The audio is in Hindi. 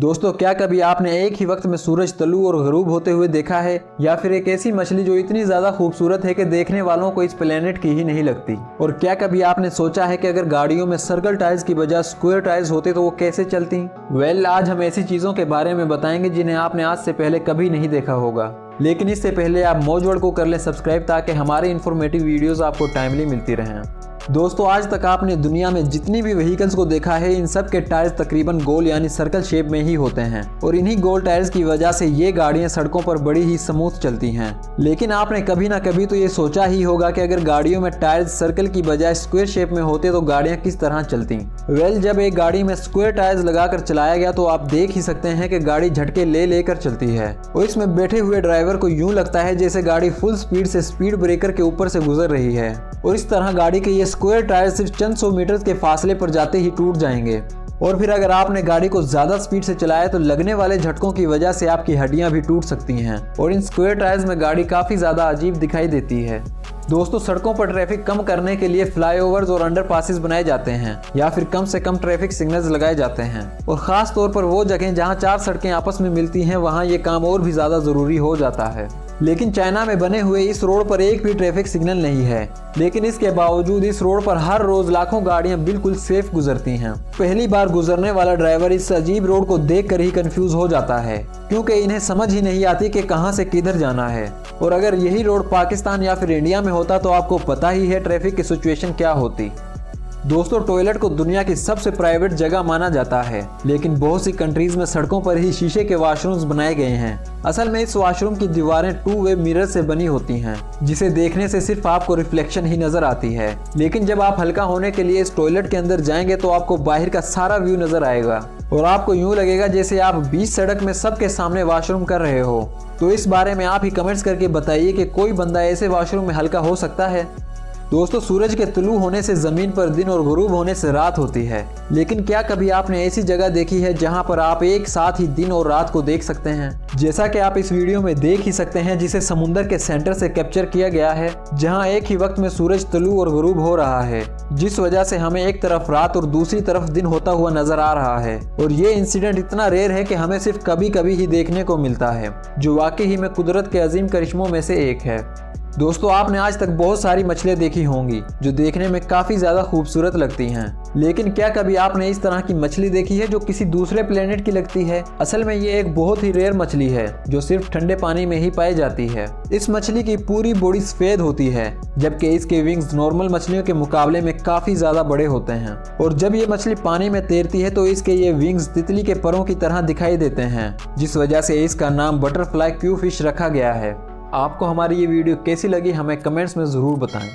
दोस्तों, क्या कभी आपने एक ही वक्त में सूरज तल्लू और गरूब होते हुए देखा है, या फिर एक ऐसी मछली जो इतनी ज्यादा खूबसूरत है कि देखने वालों को इस प्लेनेट की ही नहीं लगती। और क्या कभी आपने सोचा है कि अगर गाड़ियों में सर्कल टायर्स की बजाय स्क्वायर टायर्स होते तो वो कैसे चलती। आज हम ऐसी चीजों के बारे में बताएंगे जिन्हें आपने आज से पहले कभी नहीं देखा होगा। लेकिन इससे पहले आप मौजवर्ड को कर लें सब्सक्राइब, ताकि हमारे इन्फॉर्मेटिव वीडियोस आपको टाइमली मिलती रहें। दोस्तों, आज तक आपने दुनिया में जितनी भी व्हीकल्स को देखा है, इन सब के टायर्स तकरीबन गोल यानी सर्कल शेप में ही होते हैं और इन्हीं गोल टायर्स की वजह से ये गाड़ियां सड़कों पर बड़ी ही स्मूथ चलती हैं। लेकिन आपने कभी ना कभी तो ये सोचा ही होगा कि अगर गाड़ियों में टायर्स सर्कल की बजाय स्क्वायर शेप में होते तो गाड़ियां किस तरह चलती। जब एक गाड़ी में स्क्वायर टायर्स लगाकर चलाया गया तो आप देख ही सकते हैं कि गाड़ी झटके ले लेकर चलती है और इसमें बैठे हुए ड्राइवर को यूं लगता है जैसे गाड़ी फुल स्पीड से स्पीड ब्रेकर के ऊपर से गुजर रही है। और इस तरह गाड़ी के ये स्क्वायर टायर सिर्फ चंद 100 मीटर के फासले पर जाते ही टूट जाएंगे। और फिर अगर आपने गाड़ी को ज्यादा स्पीड से चलाया तो लगने वाले झटकों की वजह से आपकी हड्डियां भी टूट सकती हैं और इन स्क्वायर टायर्स में गाड़ी काफी ज्यादा अजीब दिखाई देती है। दोस्तों, सड़कों पर ट्रैफिक कम करने के लिए फ्लाईओवर्स और अंडरपासेस बनाए जाते हैं या फिर कम से कम ट्रैफिक सिग्नल्स लगाए जाते हैं। और खास तौर पर वो जगह जहां 4 सड़कें आपस में मिलती हैं, वहां ये काम और भी ज्यादा जरूरी हो जाता है। लेकिन चाइना में बने हुए इस रोड पर एक भी ट्रैफिक सिग्नल नहीं है, लेकिन इसके बावजूद इस रोड पर हर रोज लाखों गाड़ियां बिल्कुल सेफ गुजरती हैं। पहली बार गुजरने वाला ड्राइवर इस अजीब रोड को देखकर ही कंफ्यूज हो जाता है, क्योंकि इन्हें समझ ही नहीं आती कि कहां से किधर जाना है। और अगर यही रोड पाकिस्तान या फिर इंडिया में होता तो आपको पता ही है ट्रैफिक की सिचुएशन क्या होती। दोस्तों, टॉयलेट को दुनिया की सबसे प्राइवेट जगह माना जाता है, लेकिन बहुत सी कंट्रीज में सड़कों पर ही शीशे के वॉशरूम्स बनाए गए हैं। असल में इस वॉशरूम की दीवारें 2 वे मिरर से बनी होती हैं, जिसे देखने से सिर्फ आपको रिफ्लेक्शन ही नजर आती है। लेकिन जब आप हल्का होने के लिए इस टॉयलेट के अंदर जाएंगे तो आपको बाहर का सारा व्यू नजर आएगा और आपको यूं लगेगा जैसे आप बीच सड़क में सबके सामने वॉशरूम कर रहे हो। तो इस बारे में आप ही कमेंट्स करके बताइए कि कोई बंदा ऐसे वॉशरूम में हल्का हो सकता है। दोस्तों, सूरज के तुलू होने से जमीन पर दिन और गुरूब होने से रात होती है, लेकिन क्या कभी आपने ऐसी जगह देखी है जहां पर आप एक साथ ही दिन और रात को देख सकते हैं, जैसा कि आप इस वीडियो में देख ही सकते हैं, जिसे समुद्र के सेंटर से कैप्चर किया गया है, जहां एक ही वक्त में सूरज तुलू और गुरूब हो रहा है, जिस वजह से हमें एक तरफ रात और दूसरी तरफ दिन होता हुआ नजर आ रहा है। और ये इंसिडेंट इतना रेयर है कि हमें सिर्फ कभी कभी ही देखने को मिलता है, जो वाकई ही में कुदरत के अजीम करिश्मों में से एक है। दोस्तों, आपने आज तक बहुत सारी मछलियां देखी होंगी जो देखने में काफी ज्यादा खूबसूरत लगती हैं, लेकिन क्या कभी आपने इस तरह की मछली देखी है जो किसी दूसरे प्लेनेट की लगती है। असल में ये एक बहुत ही रेयर मछली है जो सिर्फ ठंडे पानी में ही पाई जाती है। इस मछली की पूरी बॉडी सफेद होती है, जबकि इसके विंग्स नॉर्मल मछलियों के मुकाबले में काफी ज्यादा बड़े होते हैं। और जब ये मछली पानी में तैरती है तो इसके ये विंग्स तितली के परों की तरह दिखाई देते हैं, जिस वजह से इसका नाम बटरफ्लाई क्यू फिश रखा गया है। आपको हमारी ये वीडियो कैसी लगी हमें कमेंट्स में ज़रूर बताएं।